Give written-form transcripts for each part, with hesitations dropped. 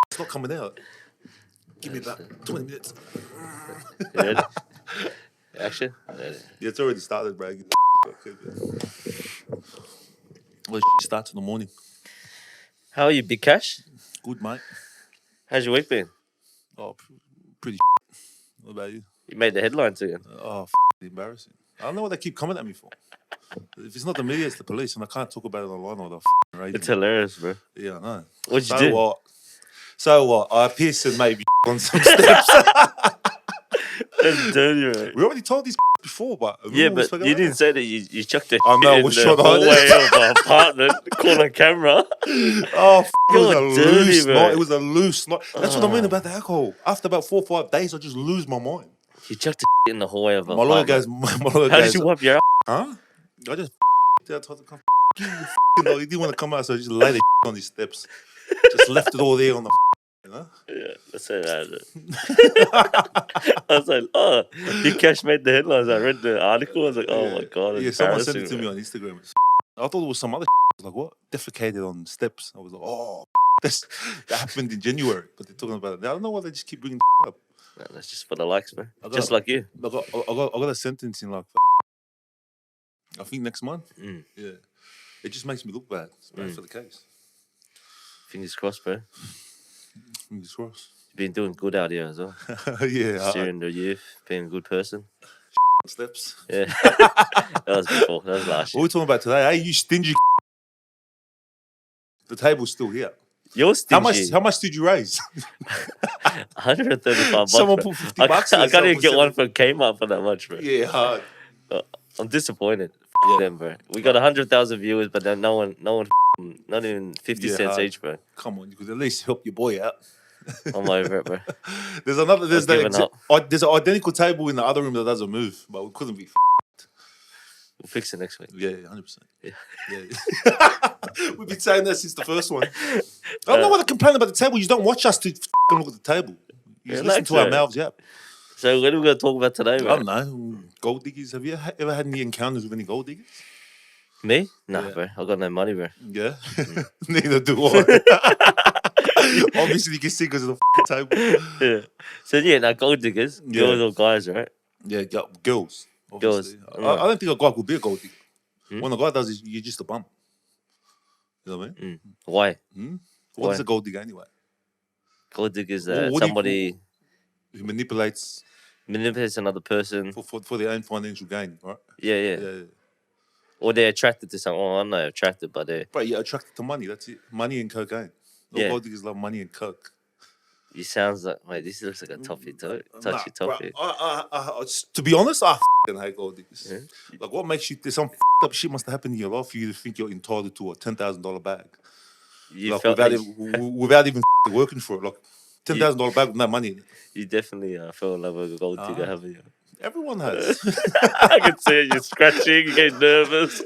It's not coming out. Give me about 20 minutes. You ready? Action? Yeah, it's already started, bro. Well, starts in the morning. How are you, Big Kash? Good, mate. How's your week been? Oh, pretty. What about you? You made the headlines again. Oh, embarrassing. I don't know what they keep coming at me for. If it's not the media, it's the police, and I can't talk about it online or the radio. It's hilarious, bro. Yeah, I know. What'd you do? What? So what? I pissed and maybe on some steps. That's dirty, right? We already told these before, but Yeah, but you didn't say that you chucked it I know, in was the shot on. hallway of our apartment, caught on camera. Oh, it was You're a dirty, loose bro. night. It was a loose night. That's what I mean about the alcohol. After about 4 or 5 days, I just lose my mind. You chucked it in the hallway of our My lawyer apartment. goes, my lawyer How goes, did you wipe your ass? huh? I just I told him, he didn't want to come out, so I just laid it on his steps. Just left it all there on the, you know? Yeah, that's it. I was like, oh, Big Kash made the headlines. I read the article. I was like, oh my God. Yeah, someone sent embarrassing, it to me bro. on Instagram. I thought it was some other. I was like, what? Defecated on steps. I was like, oh, that happened in January. But they're talking about it. I don't know why they just keep bringing up. No, that's just for the likes, man. Just like you. I got a sentence in like, I think next month. Mm. Yeah. It just makes me look bad. It's bad for the case. Fingers crossed, bro. Fingers crossed. You've been doing good out here as well. Yeah. Steering the youth, being a good person. Steps. Yeah. That was before. That was last What are year. we talking about today? Hey, you stingy. The table's still here. You're stingy. How much did you raise? 135 bucks. Someone bro. put 50 bucks. I can't even get one from Kmart for that much, bro. Yeah, hard. I'm disappointed. F them, bro. We got 100,000 viewers, but then no one, not even 50 cents hard. each, bro. Come on, you could at least help your boy out. I'm over it, bro. There's an identical table in the other room that doesn't move, but we couldn't be. We'll fix it next week. Yeah, 100%. Yeah. We've been saying that since the first one. I don't know what to complain about the table. You don't watch us to look at the table. You just listen to our mouths, yeah. So what are we going to talk about today, bro? I don't know. Gold diggers. Have you ever had any encounters with any gold diggers? Me? Nah, Yeah. bro. I got no money, bro. Yeah. Neither do I. Obviously, you can see because of the table. Yeah. So yeah, now gold diggers, Yeah. girls or guys, right? Yeah, girls. Obviously. Girls. I don't think a guy could be a gold digger. When a guy does it, you're just a bum. You know what I mean? Why? What is a gold digger anyway? Gold diggers, What do you somebody Who manipulates manipulates another person. for their own financial gain, right? Yeah. Or they're attracted to something. Oh, I'm not attracted, but they're... But you're attracted to money. That's it. Money and cocaine. All Yeah. gold diggers love money and coke. You sounds like... Wait, this looks like a touchy topic. To be honest, I hate gold diggers. Yeah. Like, what makes you... There's some up shit must have happened in your life for you to think you're entitled to a $10,000 bag. You Like, felt without even working for it. Like, $10,000 bag with no money in it. You definitely fell in love with a gold digger, haven't you? Everyone has. I can see it. You're scratching. You get nervous.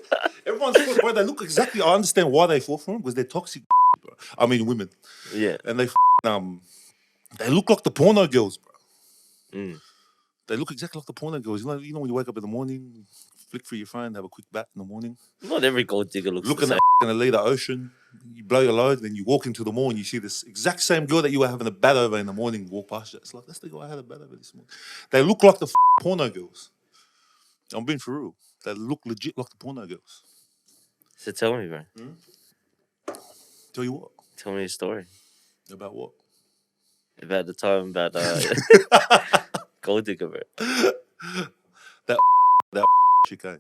Everyone's bro, they look exactly... I understand why they fall for them, because they're toxic, bro. I mean, women. Yeah. And they look like the porno girls, bro. They look exactly like the porno girls. You know when you wake up in the morning, flick through your phone, have a quick bath in the morning. Not every gold digger looks Looking the at same. the lead of ocean, you blow your load, then you walk into the mall and you see this exact same girl that you were having a bath over in the morning walk past you. It's like, that's the girl I had a bath over this morning. They look like the porno girls. I'm being for real. They look legit like the porno girls. So tell me, bro. Tell you what. Tell me a story. About what? About the time about gold digger, bro. That chick, eh?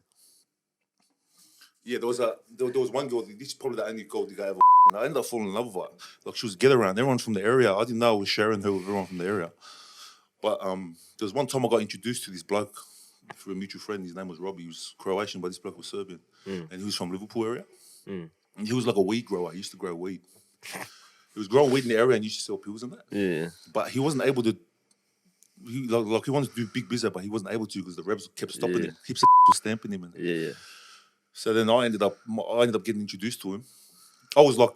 Yeah, there was one girl. This is probably the only gold digger I ever. And I ended up falling in love with her. Like, she was get around. Everyone's from the area. I didn't know I was sharing her with everyone from the area. But there was one time I got introduced to this bloke through a mutual friend. His name was Robbie. He was Croatian, but this bloke was Serbian, and he was from Liverpool area. And he was like a weed grower. He used to grow weed. He was growing weed in the area and used to sell pills and that. Yeah. But he wasn't able to. He wanted to do big business, but he wasn't able to because the rebs kept stopping him. Heaps of was stamping him. Yeah. So then I ended up getting introduced to him. I was like,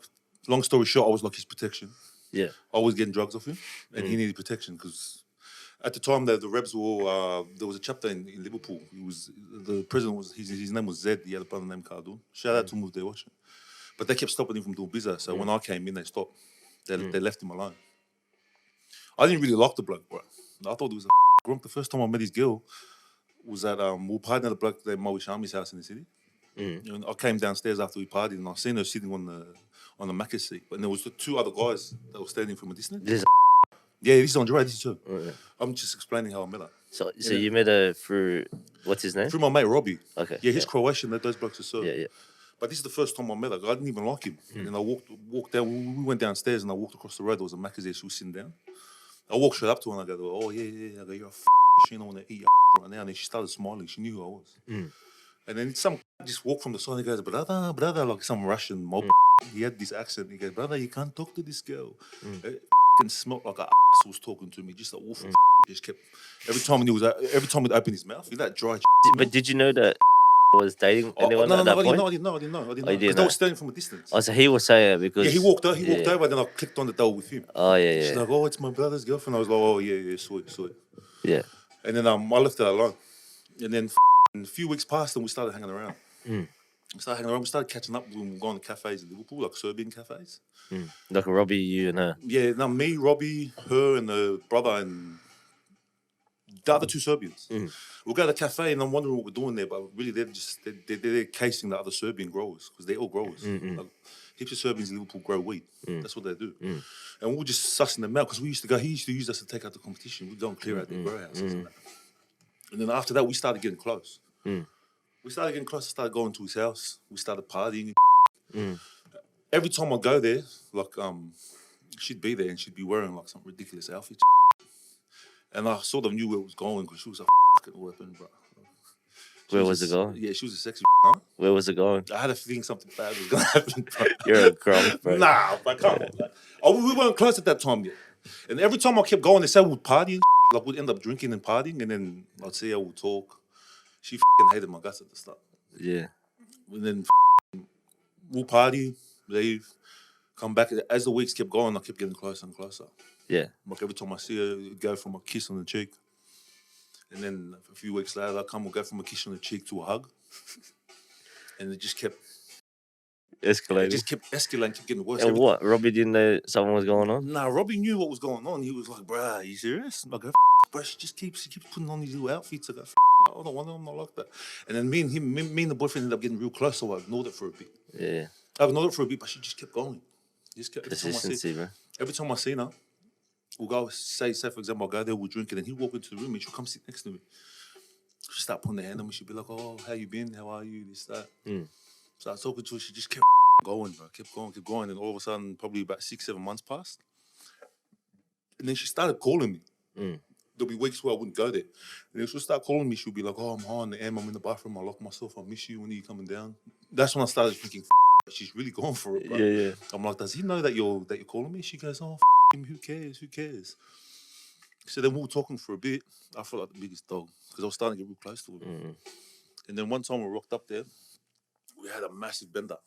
long story short, I was like his protection. Yeah. I was getting drugs off him, and he needed protection because at the time the rebs were. There was a chapter in Liverpool. The president was his name was Zed. He had a brother named Khaldun. Shout out to him if they're watching. But they kept stopping him from doing business. So when I came in, they stopped. They left him alone. I didn't really like the bloke, bro. I thought he was a grump. The first time I met his girl was at we were partying at the bloke named Moe Shami's house in the city. And I came downstairs after we partied, and I seen her sitting on the Macca's seat. But there was the two other guys that were standing from a distance. Yeah, this is Andre. This is her. I'm just explaining how I met her. So you met her through what's his name? Through my mate Robbie. Okay. Yeah, he's Croatian. Those blokes are Serb. Yeah. But this is the first time I met her. I didn't even like him. And I walked down. We went downstairs, and I walked across the road. There was a Macca's there. She was sitting down. I walked straight up to her, and I go, "Oh yeah." I go, "You're a machine. I want to eat your right now." And then she started smiling. She knew who I was. And then some just walked from the side. He goes, brother, like some Russian mob. He had this accent. He goes, "Brother, you can't talk to this girl." It smelled like an ass was talking to me. Just a awful. Just kept every time he'd open his mouth, he that dry. But did you know that was dating anyone at that point? I didn't know. You didn't Because they were standing from a distance. Oh, so he was saying it because... Yeah, he walked over, then I clicked on the door with him. Oh, yeah. She's like, "Oh, it's my brother's girlfriend." I was like, "Oh, yeah, sweet." Yeah. And then I left her alone. And then a few weeks passed and we started hanging around. We started catching up when we were going to cafes in Liverpool, like Serbian cafes. Like Robbie, you and her? Yeah, no, me, Robbie, her and the brother and the other two Serbians. We'll go to the cafe and I'm wondering what we're doing there, but really they're casing the other Serbian growers because they're all growers. Like, heaps of Serbians in Liverpool grow weed. That's what they do. And we were just sussing them out because he used to use us to take out the competition. We'd go and clear out the grow houses and that. And then after that, we started getting close. We started getting close. I started going to his house. We started partying. Every time I go there, like, she'd be there and she'd be wearing like some ridiculous outfit. And I sort of knew where it was going because she was a fucking weapon, bro. Where was it going? Yeah, she was a sexy Where was it going? I had a feeling something bad was going to happen, bro. You're a grump, bro. Nah, bro, come on. Like, we weren't close at that time yet. And every time I kept going, they said we'd party and like we'd end up drinking and partying, and then I'd see her, we'd talk. She hated my guts at the start. Yeah. And then we'll party, leave, come back. As the weeks kept going, I kept getting closer and closer. Yeah. Like every time I see her, it'd go from a kiss on the cheek. And then a few weeks later, we'll go from a kiss on the cheek to a hug. And it just kept escalating. It just kept escalating, kept getting worse. And what? Robbie didn't know something was going on? Nah, Robbie knew what was going on. He was like, "Bruh, are you serious?" I go, "Bro, she keeps putting on these little outfits." I go, "I don't want them, I'm not like that." And then me and the boyfriend ended up getting real close, so I ignored it for a bit. Yeah. I ignored it for a bit, but she just kept going. Consistency, bro. Every time I see her, we'll go, say for example, I'll go there, we'll drink it, and he'll walk into the room and she'll come sit next to me. She'll start putting her hand on me, she'll be like, "Oh, how you been? How are you? This, that." So I was talking to her, she just kept going, bro. Kept going. And all of a sudden, probably about 6-7 months passed. And then she started calling me. There'll be weeks where I wouldn't go there. And then she'll start calling me. She'll be like, "Oh, I'm high on the M. I'm in the bathroom. I lock myself. I miss you. When are you coming down?" That's when I started thinking, she's really going for it, bro. Yeah. I'm like, "Does he know that you're calling me?" She goes, "Oh, him. Who cares? So then we were talking for a bit. I felt like the biggest dog because I was starting to get real close to her. And then one time we rocked up there, we had a massive bender.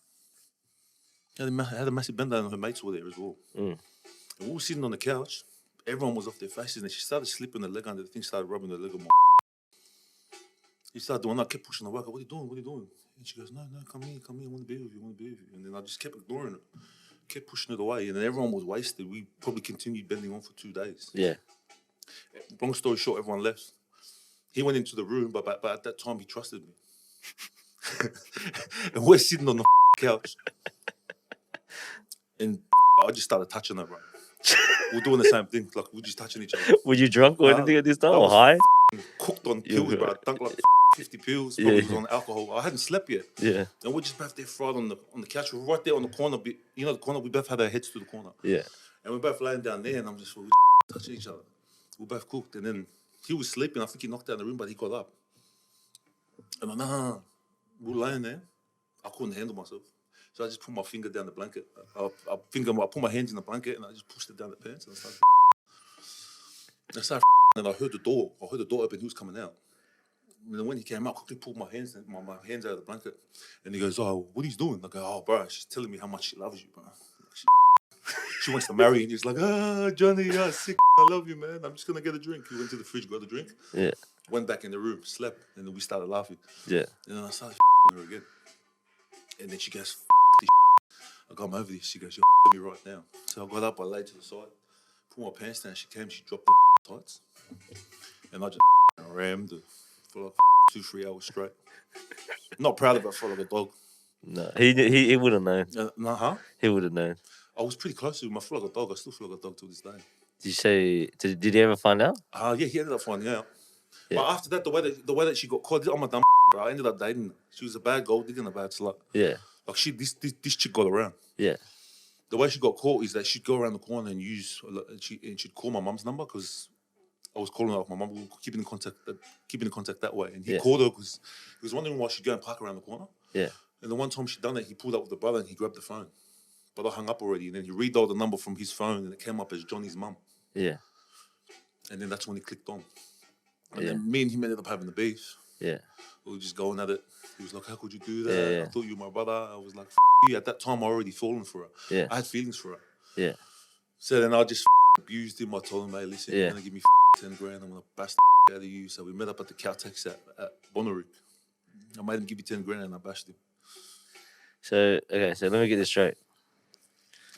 Had a massive bender and her mates were there as well. And we were sitting on the couch. Everyone was off their faces and she started slipping her leg under the thing, started rubbing the leg on my. He started doing that, I kept pushing her away. I go, What are you doing? And she goes, No, come here. I want to be with you. And then I just kept ignoring her, kept pushing it away. And then everyone was wasted. We probably continued bending on for 2 days. Yeah. Long story short, everyone left. He went into the room, but at that time he trusted me. And we're sitting on the couch. And I just started touching her, bro. We're doing the same thing. Like, we're just touching each other. Were you drunk or anything at this time? Or high? Cooked on pills, bro. I dunked like 50 pills. Probably was on alcohol. I hadn't slept yet. Yeah. And we're just both there fried on the couch. We're right there on the corner. You know the corner? We both had our heads to the corner. Yeah. And we're both laying down there, and I'm just touching each other. We both cooked. And then he was sleeping. I think he knocked out in the room, but he got up. And I'm like, no. We were laying there. I couldn't handle myself. So I just put my finger down the blanket. I put my hands in the blanket and I just pushed it down the pants and I started and I heard the door open, he was coming out. And then when he came out, I quickly pulled my hands out of the blanket. And he goes, "Oh, what are you doing?" I go, "Oh, bro, she's telling me how much she loves you, bro. She wants to marry you." And he's like, "Johnny, you're sick. I love you, man. I'm just going to get a drink." He went to the fridge, got a drink. Yeah. Went back in the room, slept, and then we started laughing. Yeah. And then I started her again. And then she goes, I go, I'm over this. She goes, you're me right now. So I got up, I laid to the side, pulled my pants down. She came, she dropped the tights. And I just rammed her for like 2-3 hours straight. Not proud of it, I felt like a dog. No, he would have known. He would have known. I was pretty close to him. I feel like a dog. I still feel like a dog to this day. Did you say? Did he ever find out? Yeah, he ended up finding out. Yeah. But after that, the way that she got caught, I'm a dumb bro. I ended up dating her. She was a bad gold digger and a bad slut. Yeah. Like this chick got around. Yeah. The way she got caught is that she'd go around the corner and she'd call my mum's number because I was calling her off my mum. We were keeping in contact that way. And he called her because he was wondering why she'd go and park around the corner. Yeah. And the one time she'd done it, he pulled up with the brother and he grabbed the phone. But I hung up already. And then he redialed the number from his phone and it came up as Johnny's mum. Yeah. And then that's when he clicked on. And then me and him ended up having the beef. Yeah. We were just going at it. He was like, how could you do that? Yeah. I thought you were my brother. I was like, you. At that time, I already fallen for her. Yeah. I had feelings for her. Yeah. So then I just abused him. I told him, hey, listen, you're going to give me 10 grand. I'm going to bash the out of you. So we met up at the Caltex at Bonnaroo. I made him give me 10 grand and I bashed him. So let me get this straight.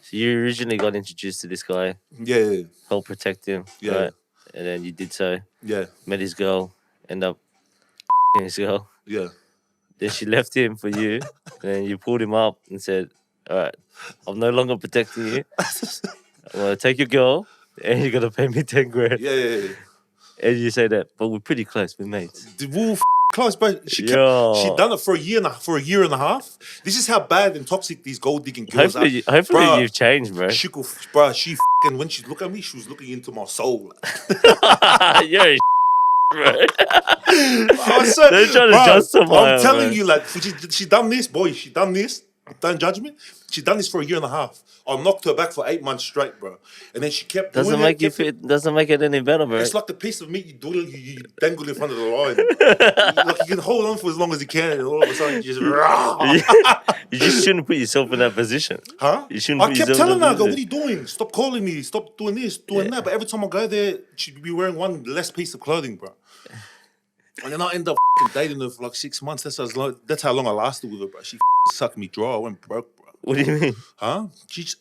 So you originally got introduced to this guy. Yeah. Helped protect him. Yeah. Right? And then you did so. Yeah. Met his girl. End up his girl. Yeah. Then she left him for you. And then you pulled him up and said, all right, I'm no longer protecting you. I'm going to take your girl and you're going to pay me 10 grand. Yeah. And you say that, but we're pretty close. We're mates. We're close, but she done it for a year and a half. This is how bad and toxic these gold digging girls are. Hopefully you've changed, bro. She when she looked at me, she was looking into my soul. You're a bro. They're trying to justify. I'm telling you, like, she done this, boy. She done this. Don't judge me. She done this for a year and a half. I knocked her back for 8 months straight, bro. And then she kept doesn't doing make it. Doesn't make it any better, bro. It's like the piece of meat you dangle in front of the lion. Like you can hold on for as long as you can, and all of a sudden you just. You just shouldn't put yourself in that position. Huh? You shouldn't. I kept telling her, I go, what are you doing? Stop calling me. Stop doing this, doing that. But every time I go there, she'd be wearing one less piece of clothing, bro. And then I end up dating her for like 6 months. That's how long I lasted with her, bro. She sucked me dry. I went broke, bro. What do you mean? Huh? She's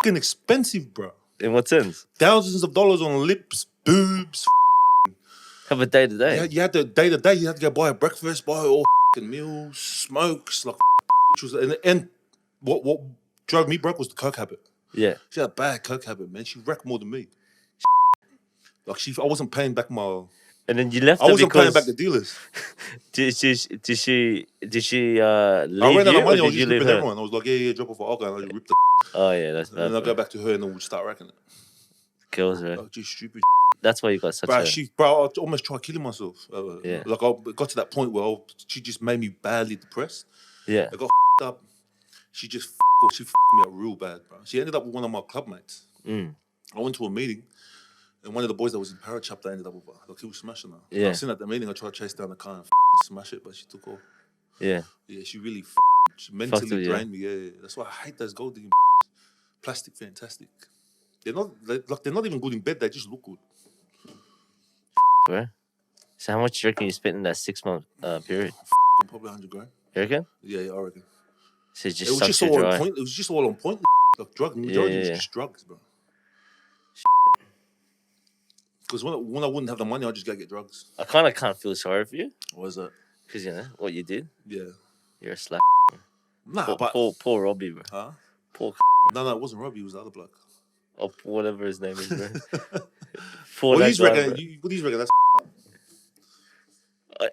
expensive, bro. In what sense? Thousands of dollars on lips, boobs. Have a day to day. You had to day to day. You had to go buy a breakfast, buy all meals, smokes, like. And what drove me broke was the coke habit. Yeah. She had a bad coke habit, man. She wrecked more than me. Like I wasn't paying back my. And then you left. I wasn't paying back the dealers. Did she leave I ran out of money. I was just ripping her? everyone. I was like, yeah, drop off an alcohol. And I just ripped the. Oh yeah, that's bad. And then I go back to her, and then we'll start racking it. Girls, right? Like, just stupid. That's why you got such bro, a. I almost tried killing myself. Yeah. Like I got to that point where she just made me badly depressed. Yeah. I got up. She just she me up real bad, bro. She ended up with one of my club mates. Mm. I went to a meeting, and one of the boys that was in Parachapter ended up with her. Like he was smashing her. Yeah. I was sitting at the meeting. I tried to chase down the car and smash it, but she took off. Yeah. Yeah, she really she mentally drained me. Yeah. That's why I hate those gold digging. Plastic, fantastic. They're not even good in bed. They just look good. Bro. So how much do you reckon you spent in that 6 month period? Probably 100 grand. You reckon? Yeah, I reckon. So it It was just all on point. It was just all on point. Like drug, majority was just drugs, bro. Because when I wouldn't have the money, I'd just go get drugs. I kind of can't feel sorry for you. What is that? Because you know what you did. Yeah. You're a slap. Nah, poor Robbie, bro. Huh? Poor. No, it wasn't Robbie. It was the other bloke. Or whatever his name is, bro. What do you reckon? That's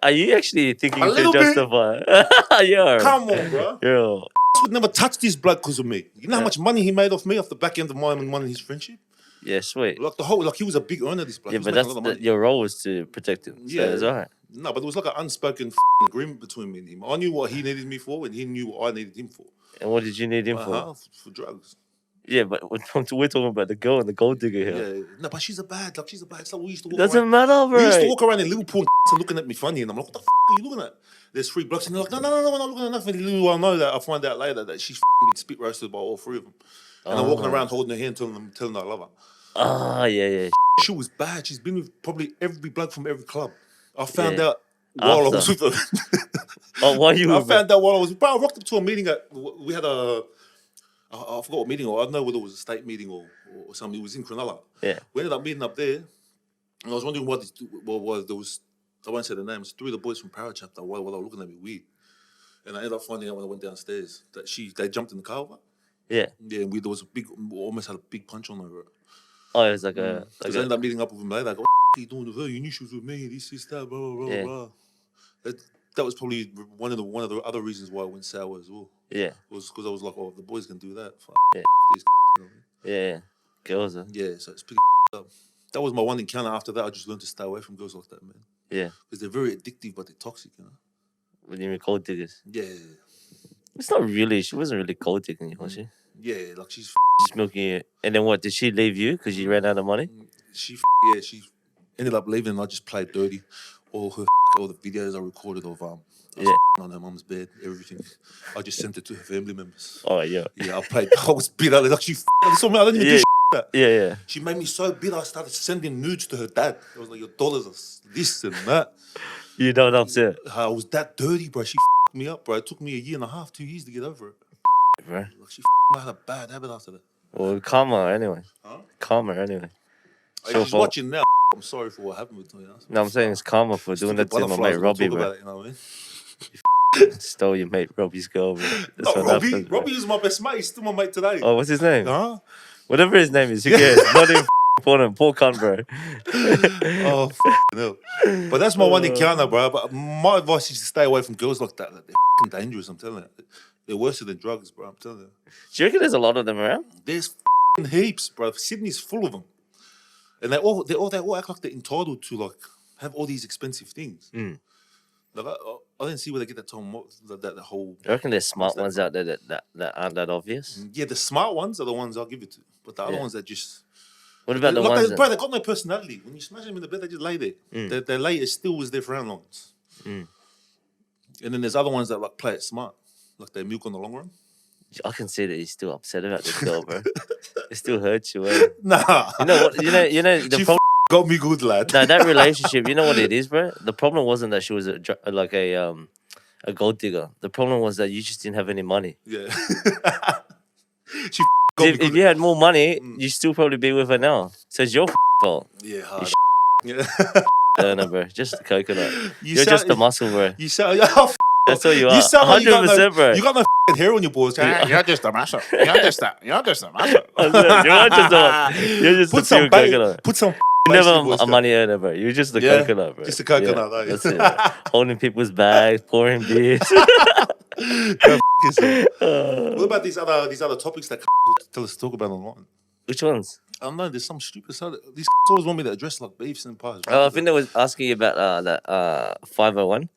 Are you actually thinking A to little bit. justify? Yeah. Come on, bro. Yo. Would never touch this bloke because of me. You know how much money he made off me off the back end of mine and his friendship? Yeah, sweet. Like he was a big earner, this bloke. Yeah, but your role was to protect him. So it's all right. No, but it was like an unspoken agreement between me and him. I knew what he needed me for, and he knew what I needed him for. And what did you need him for? For drugs. Yeah, but we're talking about the girl and the gold digger here. Yeah, no, but she's a bad. It's like we used to walk Doesn't around. matter, bro. We used to walk around in Liverpool and looking at me funny, and I'm like, what the are you looking at? There's 3 blokes, and they're like, no, we're not looking at nothing. Little do I know that I find out later that she's been spit roasted by all 3 of them. And I'm walking around holding her hand, telling her I love her. Ah, yeah. She was bad. She's been with probably every bloke from every club. I found out while I was with her. Oh, why you? I found out while I was. Bro, I rocked up to a meeting we had a I forgot what meeting, or I don't know whether it was a state meeting or something. It was in Cronulla. Yeah. We ended up meeting up there, and I was wondering what there was. I won't say the names. 3 of the boys from Para Chapter. Why they were looking at me weird, and I ended up finding out when I went downstairs that they jumped in the car. Yeah. Yeah, and there was almost had a big punch on her. Oh, it was like a. Because I ended up meeting up with him later. I go, what are you doing with her? You knew she was with me. This, that, blah, blah, Yeah. blah. That was probably one of the other reasons why I went sour as well. Yeah. It was because I was like, oh, the boys can do that. Fuck Yeah. these, you know? Yeah. Girls. Huh? Yeah, so it's pretty up. That was my one encounter. After that, I just learned to stay away from girls like that, man. Yeah. Because they're very addictive, but they're toxic, you know? What do you mean gold diggers? Yeah. It's not really. She wasn't really gold digging you, was she? Yeah, like she's Just milking you. And then what? Did she leave you because you ran out of money? she ended up leaving and I just played dirty. All the videos I recorded of Yeah. on her mum's bed, everything. I just sent it to her family members. Oh, yeah. Yeah, I was bitter. Like she saw me. I didn't even do that. Yeah. She made me so bitter. I started sending nudes to her dad. I was like, your daughter's this and that. You don't upset, I was that dirty, bro. She me up, bro. It took me a year and a half, 2 years to get over it. bro. Like she I had a bad habit after that. Well, karma anyway. Huh? Karma anyway. She's watching now. I'm sorry for what happened with her. You know? No, I'm saying it's karma for doing that to my mate Robbie, bro. You know what I mean? Stole your mate Robbie's girl, bro. Not Robbie. Happens, Robbie is my best mate. He's still my mate today. Oh, what's his name? Huh? Whatever his name is, who cares? Not even important. Poor cunt, bro. Oh, no. But that's my one encounter, bro. But my advice is to stay away from girls like that. Like, they're dangerous, I'm telling you. They're worse than drugs, bro. I'm telling you. Do you reckon there's a lot of them around? There's heaps, bro. Sydney's full of them. And they all act like they're entitled to like have all these expensive things. Like I didn't see where they get that whole. I reckon there's smart ones out there that aren't that obvious. Yeah, the smart ones are the ones I'll give it to, but the other ones that just. What about the ones? Bro, they got no personality. When you smash them in the bed, they just lay there. Their lay is still was their frown lines. And then there's other ones that like play it smart, like they milk on the long run. I can see that you're still upset about this girl, bro. It still hurts you, eh? Nah. You know what? You know the problem. Got me good, lad. No, that relationship. You know what it is, bro. The problem wasn't that she was a gold digger. The problem was that you just didn't have any money. Yeah. If you had more money, you'd still probably be with her now. So it's your fault. Yeah, hard. No, bro. Just the coconut. You're just the muscle, bro. You sound. That's all you are. 100%, bro. You got no hair on your balls. You're just a muscle. You're just a muscle. You're just a pure coconut. Put some. You're never a money earner, bro. You're just a coconut, bro. Just a coconut, yeah, that's it. Holding people's bags, pouring beers. What about these other topics that tell us to talk about online? Which ones? I don't know. There's some stupid side. These always want me to address like beefs and pies. Oh, I think they was asking you about that 501.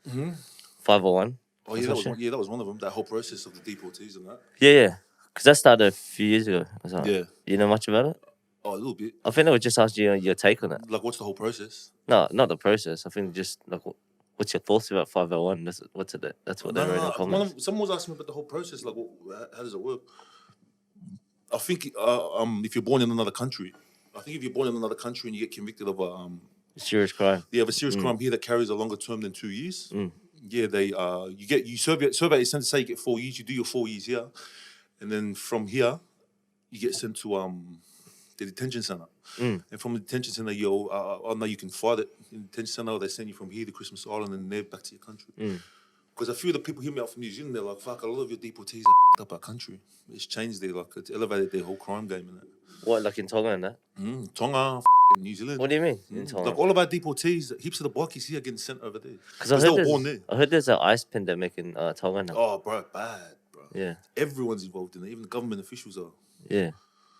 501. Oh yeah, that was one of them. That whole process of the deportees and that. Yeah. Because that started a few years ago. Yeah. You know much about it? Oh, a little bit. I think they would just ask you your take on it. Like, what's the whole process? No, not the process. I think just like what's your thoughts about 501? That's what they wrote in the comments. Someone was asking me about the whole process. Like, how does it work? I think if you're born in another country, and you get convicted of a serious crime. You have a serious crime here that carries a longer term than 2 years. Yeah, you serve out your sentence. Say you get 4 years, you do your 4 years here, and then from here, you get sent to the detention center. And from the detention center, I know you can fight it in the detention center. Or they send you from here to Christmas Island and there back to your country. Because a few of the people hear me out from New Zealand, they're like, "Fuck, a lot of your deportees are up our country. It's changed it's elevated their whole crime game and that." What, like in Tonga and that? Tonga, New Zealand. What do you mean in Tonga? Like all of our deportees, heaps of the bikies here are getting sent over there. Because they were born there. I heard there's an ice pandemic in Tonga now. Oh, bro, bad, bro. Yeah. Everyone's involved in it. Even the government officials are. Yeah.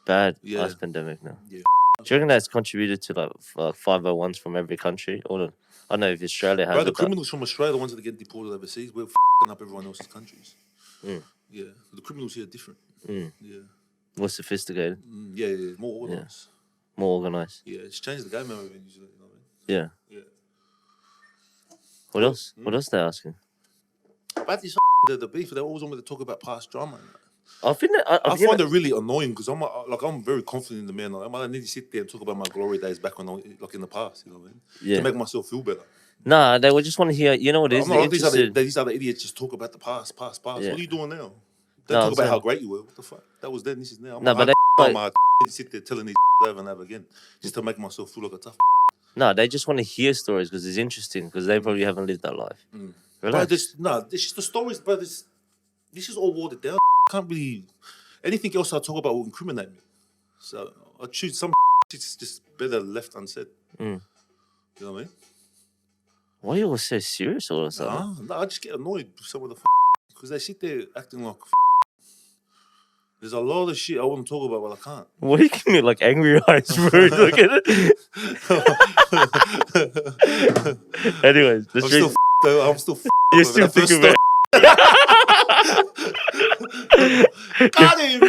Bad ice pandemic now. Yeah. Do you reckon that's contributed to like 501s from every country? Or I don't know if Australia has. Bro, the criminals from Australia, the ones that get deported overseas, we're f***ing up everyone else's countries. Yeah. The criminals here are different. Yeah. More sophisticated. Yeah. More organised. Yeah. More organised. Yeah, it's changed the game over in New Zealand, you know what I mean? Yeah. What else? What else they asking? About this the beef, they always want me to talk about past drama. I find it really annoying because I'm very confident in the man. I don't need to sit there and talk about my glory days back when like in the past, you know what I mean? Yeah. To make myself feel better. Nah, they would just want to hear. You know what it is? These other idiots just talk about the past. Yeah. What are you doing now? Don't No, talk I'm about how saying- great you were. What the fuck? That was then. This is now. No, but I'm my sit there telling these over and over again just to make myself feel like a tough. no, they just want to hear stories because it's interesting because they probably haven't lived that life. But Relax. this is the stories, but this is all watered down. Can't really anything else I talk about will incriminate me. So I choose some. It's just better left unsaid. You know what I mean? Why are you all so serious all of a sudden? No, I just get annoyed with some of the because they sit there acting like. There's a lot of shit I want to talk about, but I can't. Why are you giving me like angry eyes, bro? Look at it. Anyways, let's I'm read. still though. I'm still You're still that first thinking about. Got him.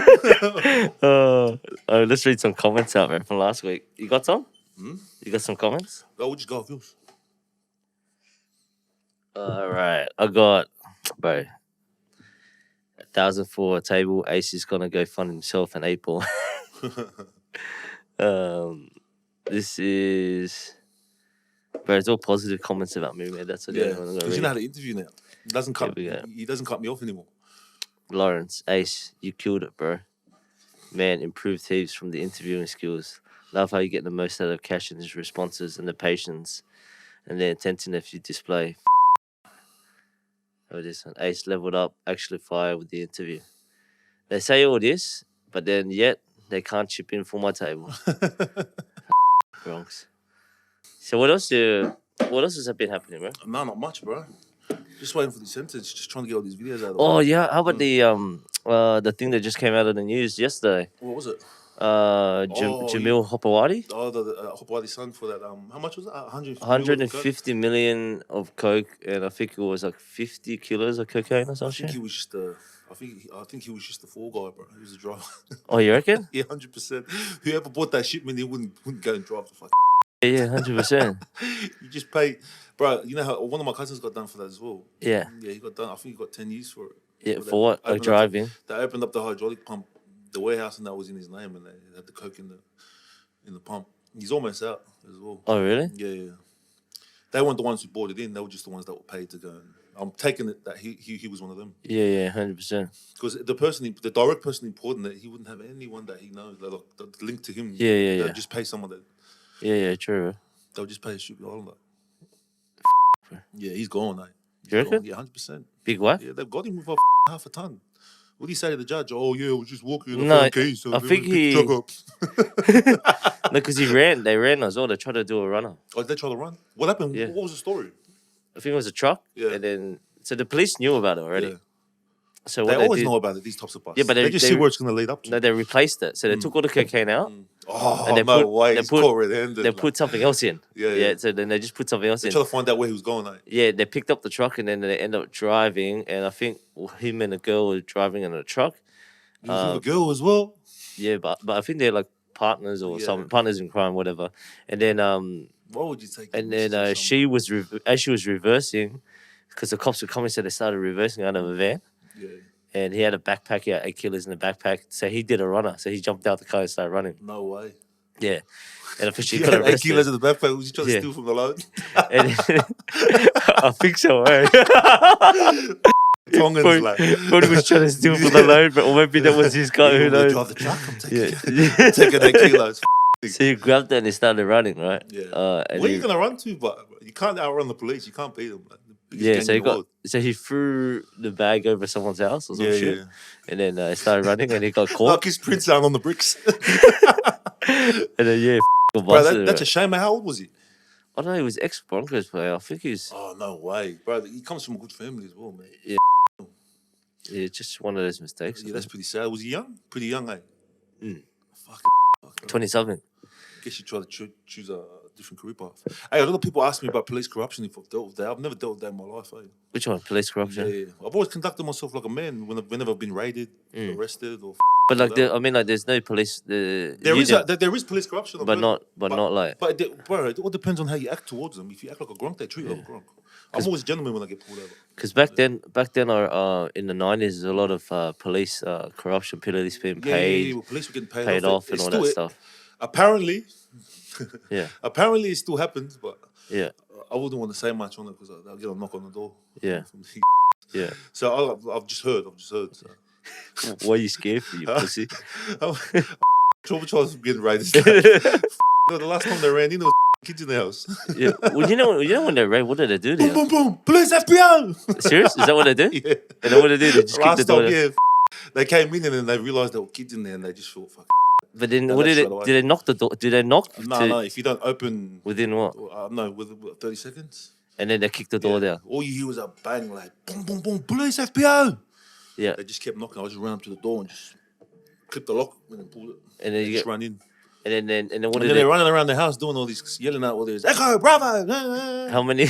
Let's read some comments out, man, from last week. You got some? You got some comments? We'll just go off yours. All right, I got, bro. 1,000 for a table. Ace is gonna go fund himself an 8 ball. This is, bro. It's all positive comments about me, man. That's what Yeah, I'm gonna because you know read. how to interview now. He doesn't cut. Here we go. He doesn't cut me off anymore. Lawrence, Ace, you killed it, bro. Man, improved heaps from the interviewing skills. Love how you get the most out of Kash and his responses and the patience and the attentiveness you display. Oh, this one. Ace leveled up, actually fire with the interview. They say all this, but then yet they can't chip in for my table. Bronx. So what else has been happening, bro? No, not much, bro. Just waiting for the sentence. Just trying to get all these videos out of Oh yeah, how about the thing that just came out of the news yesterday? What was it? Jamil Hopewadi? Oh, the Hopewadi's son for that. How much was it? 150 million of coke, and I think it was like 50 kilos of cocaine or I something. think he was just a. I think he was just the fall guy, bro. He was a driver. Oh, you reckon? Yeah, 100%. Whoever bought that shipment, he wouldn't go and drive the fuck. Yeah, 100%. You just pay, bro. You know how one of my cousins got done for that as well. Yeah. Yeah, he got done. I think he got 10 years for it. Yeah, for what? Like driving? They opened up the hydraulic pump, the warehouse, and that was in his name, and they had the coke in the pump. He's almost out as well. Oh, really? Yeah. They weren't the ones who bought it in. They were just the ones that were paid to go. And I'm taking it that he was one of them. Yeah, 100%. Because the direct person importing it, he wouldn't have anyone that he knows that linked to him. Yeah. They'll just pay someone that. Yeah, true. They'll just pay a stupid Islander. Yeah, he's gone, mate. You reckon? Yeah, 100%. Big whack? Yeah, they've got him with half a ton. What do you say to the judge? Oh, yeah, we're just walking. No, keys, so I think he. no, because he ran. They ran as well. They tried to do a runner. Oh, did they try to run? What happened? Yeah. What was the story? I think it was a truck. Yeah. And then, so the police knew about it already. Yeah. So They what always did, know about it, these types of busts. Yeah, but they just see where it's going to lead up to. No, they replaced it. So they took all the cocaine out. Oh, and they no put, way. They He's put, caught red-handed. they put something else in. Yeah. So then they just put something else They in. try to find out where he was going, eh? Yeah, they picked up the truck and then they end up driving. And I think him and a girl were driving in a truck. He was with a girl as well. Yeah, but I think they're like partners or something, partners in crime, whatever. And then Why would you take? and then she was as she was reversing, because the cops were coming, so they started reversing out of a van. Yeah. And he had a backpack. He had 8 kilos in the backpack. So he did a runner. So he jumped out the car and started running. No way. Yeah. And officially He got had 8 arrested. kilos in the backpack. Was he trying to Yeah. steal from the load? And I think so, eh? Tongans, like. Probably was trying to steal from the load, but or maybe that was his car. Who knows? Drive the truck. I'm taking, Yeah. taking 8 kilos. So he grabbed it and he started running, right? Yeah. And Where are you going to run to? But you can't outrun the police. You can't beat them. Like, the biggest gang in the world. So he threw the bag over someone's house or some Yeah, shit. yeah. And then he started running and he got Like caught. his prints down on the bricks. And then got Bro, busted. that's a shame. How old was he? I don't know, he was ex-Broncos player. I think he's Oh, no way. Bro, he comes from a good family as well, man. yeah, just one of those mistakes. Yeah, that's pretty sad. Was he young? Pretty young, eh? Fuck. 20-something. Guess you try to choose a different career path. Hey, a lot of people ask me about police corruption if I've dealt with that. I've never dealt with that in my life, eh? Which one? Police corruption? Yeah. I've always conducted myself like a man whenever I've been raided, arrested, or. But like, there's no police. There is police corruption, but not like. But bro, it all depends on how you act towards them. If you act like a grunk, they treat you like a grunk. I'm always a gentleman when I get pulled over. Because back then, in the 90s, there's a lot of police corruption, police being paid, well, police were getting paid, paid off, and all that stuff. Apparently, Yeah, apparently it still happens, but yeah, I wouldn't want to say much on it because I'll get a knock on the door. yeah, From yeah. So I've just heard. So. Why are you scared for, you pussy? Traumatized from getting raided. No, the last time they ran in, there was kids in the house. Yeah. Well, you know when they raid, what do they do? Boom, boom, boom. Police, FBI. Serious? Is that what they do? Yeah. And then what do they do? They just kick the Last door time, down? yeah. They came in and then they realised there were kids in there and they just thought, fuck. But then And what that's did straight away. they knock the door? Did they knock? No, if you don't open... Within what? No, with 30 seconds. And then they kick the door down. All you hear was a bang, like, boom, boom, boom, police, FBI. Yeah. They just kept knocking. I just ran up to the door and just clipped the lock and then pulled it. And then you just get run in. And then what And did then they're running around the house doing all these, yelling out all these, Echo, Bravo. How many?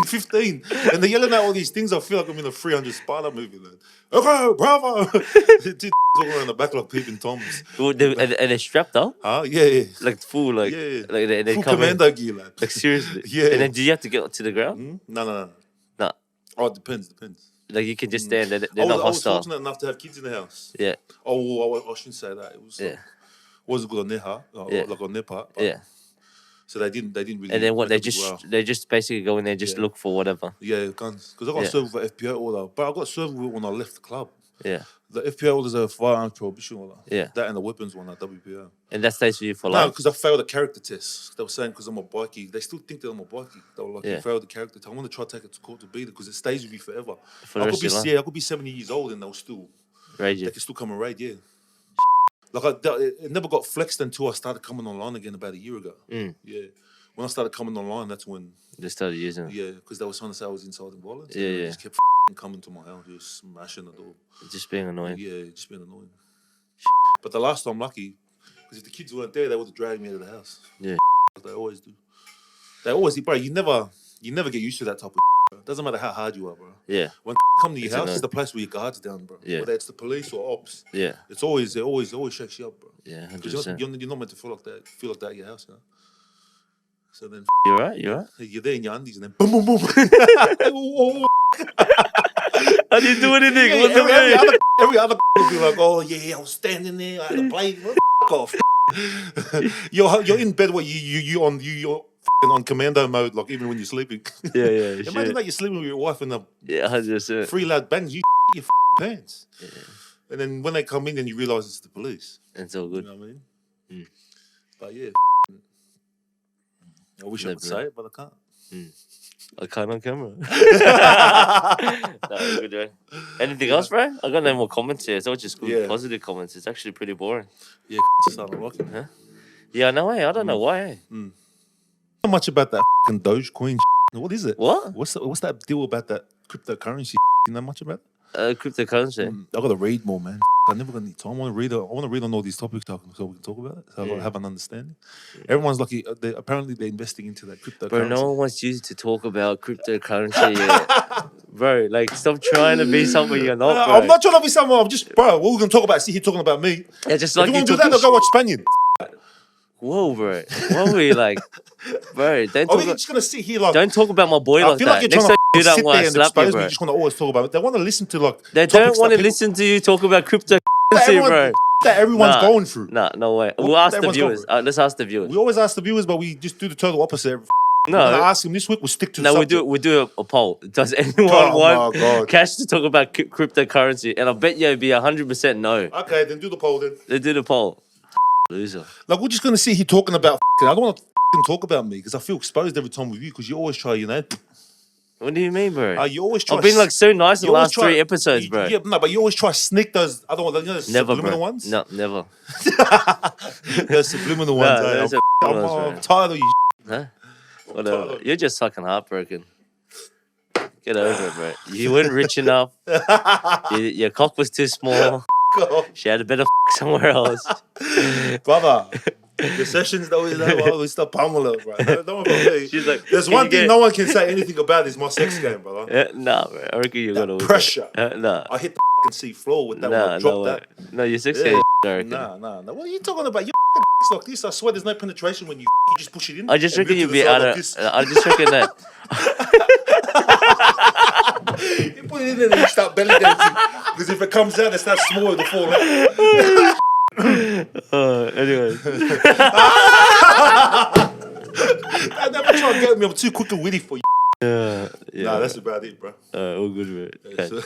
15. And they're yelling out all these things. I feel like I'm in a 300 Spider movie. Then. Echo, Bravo. Dude, all around the back like peeping Toms. And they're strapped up? Huh? Yeah. Like full, like, Yeah. like they Full come commando in. gear, lad. Like seriously? Yeah. And then do you have to get to the ground? No. No. Oh, it depends. Like you can just stand. They're I not was hostile. fortunate enough to have kids in the house. Yeah. Oh, I shouldn't say that. It was Yeah. wasn't good on their part, like on their part. But, Yeah. So they didn't really. And then what? make They a big row. just basically go in there, just Yeah. look for whatever. Yeah, guns. Because I got served with FPO order, but I got served with it when I left the club. Yeah. The FPO order is a firearms prohibition order. Yeah. That and the weapons one at WPO. And that stays for you for No, life. because I failed the character test. They were saying because I'm a bikie. They still think that I'm a bikie. They were like, Yeah. you failed the character test. I want to try to take it to court to beat it because it stays with you forever. For the I rest could be of your life. I could be 70 years old and they'll still Raid they you. can still come and raid. Yeah. Like it never got flexed until I started coming online again about a year ago. Yeah. When I started coming online, that's when They started using it. yeah, because they were trying to say I was inciting violence. Yeah, and they yeah. just kept coming to my house, just smashing the door. Just being annoying. Yeah, just being annoying. But the last time, lucky, because if the kids weren't there, they would have dragged me out of the house. Yeah. Like they always do. They always, bro. You never get used to that type of. Bro. Doesn't matter how hard you are, bro. Yeah. When come to your It's house, annoying. it's the place where your guard's down, bro. Yeah. Whether it's the police or ops, Yeah. it's always it always shakes you up, bro. Yeah. Because 100%. you're not meant to feel like that. Feel like that at your house, you know? So then You're right. You're right. you're there in your undies and then boom, boom, boom. I didn't do anything. Yeah, What's the way? every other will be like, oh yeah, I was standing there, I had a blade. Well, off. you're in bed where you're on commando mode, like even when you're sleeping. Yeah. Imagine Shit. that you're sleeping with your wife and the Yeah. 100%. three loud bangs, you your pants. Yeah. And then when they come in, then you realise it's the police. It's all good. You know what I mean? Mm. But yeah, I wish I No, could bro. say it, but I can't. I can't on camera. No, good, right? Anything else, bro? I got no more comments here. It's all just good, Yeah. positive comments. It's actually pretty boring. Yeah, starting rocking. Huh? Yeah, no way. I don't know why. Not much about that Dogecoin. What is it? What? What's that deal about that cryptocurrency? You know much about it? Cryptocurrency. I gotta read more, man. I never got any time. I want to read on all these topics so we can talk about it. So I have an understanding. Everyone's lucky. Apparently, they're investing into that cryptocurrency. Bro, no one wants you to talk about cryptocurrency yet. Bro, like, stop trying to be something you're not, bro. I'm not trying to be someone. I'm just, bro. What we're gonna talk about? See, here talking about me. Yeah, just If like you you want to do talking that, then go watch Spaniard. Whoa, bro. What were you like? Bro, don't Are talk we about... just gonna sit here like? Don't talk about my boy I like feel that. like you're Next trying time you to do that sit one, there I and slap you, expose me. bro. You just want to always talk about it. They want to listen to like. They topics don't want that to people- listen to you talk about cryptocurrency, everyone- bro. that everyone's Nah. going through. Nah, no way. We'll ask the everyone's going viewers. through Let's ask the viewers. We always ask the viewers, but we just do the total opposite. We're No, gonna ask them this week. We'll stick to the no, subject. we do a poll. Does anyone Oh, my want God. Cash to talk about cryptocurrency? And I bet you it'd be 100% no. Okay, then do the poll then. They do the poll. Loser. Like we're just gonna sit here talking about. I don't want to talk about me because I feel exposed every time with you because you always try, What do you mean, bro? you always try. I've been like so nice in the you always last 3 episodes, bro. Yeah, no, but you always try to sneak those other ones. You know, those Never, subliminal bro. ones. No, never. Those subliminal ones. No, eh? those are I'm, ones, bro. I'm tired of you. Huh? Whatever. You're just fucking heartbroken. Get over it, bro. You weren't rich enough. Your cock was too small. She had a better somewhere else. Brother. The sessions though is like, we stop pummeling, bro. Don't worry about me. She's like, There's "Can one you thing get-" no one can say anything about is my sex game, brother. Nah, bro. I reckon you're gonna win. Pressure. Nah. I hit the fucking sea floor with that Nah, when I dropped no that. way. No, your 6K Yeah. is I reckon. Nah. What are you talking about? Your like this. I swear there's no penetration when you just push it in. I just and reckon move you'd to the be side out like of. this. I just reckon that. You put it in there and you start belly dancing. Because if it comes out, it's that small, it'll fall out. Anyway. Never try to get me. I'm too quick and witty for you. Yeah. Nah, that's about it, bro. All good, bro. Okay. So-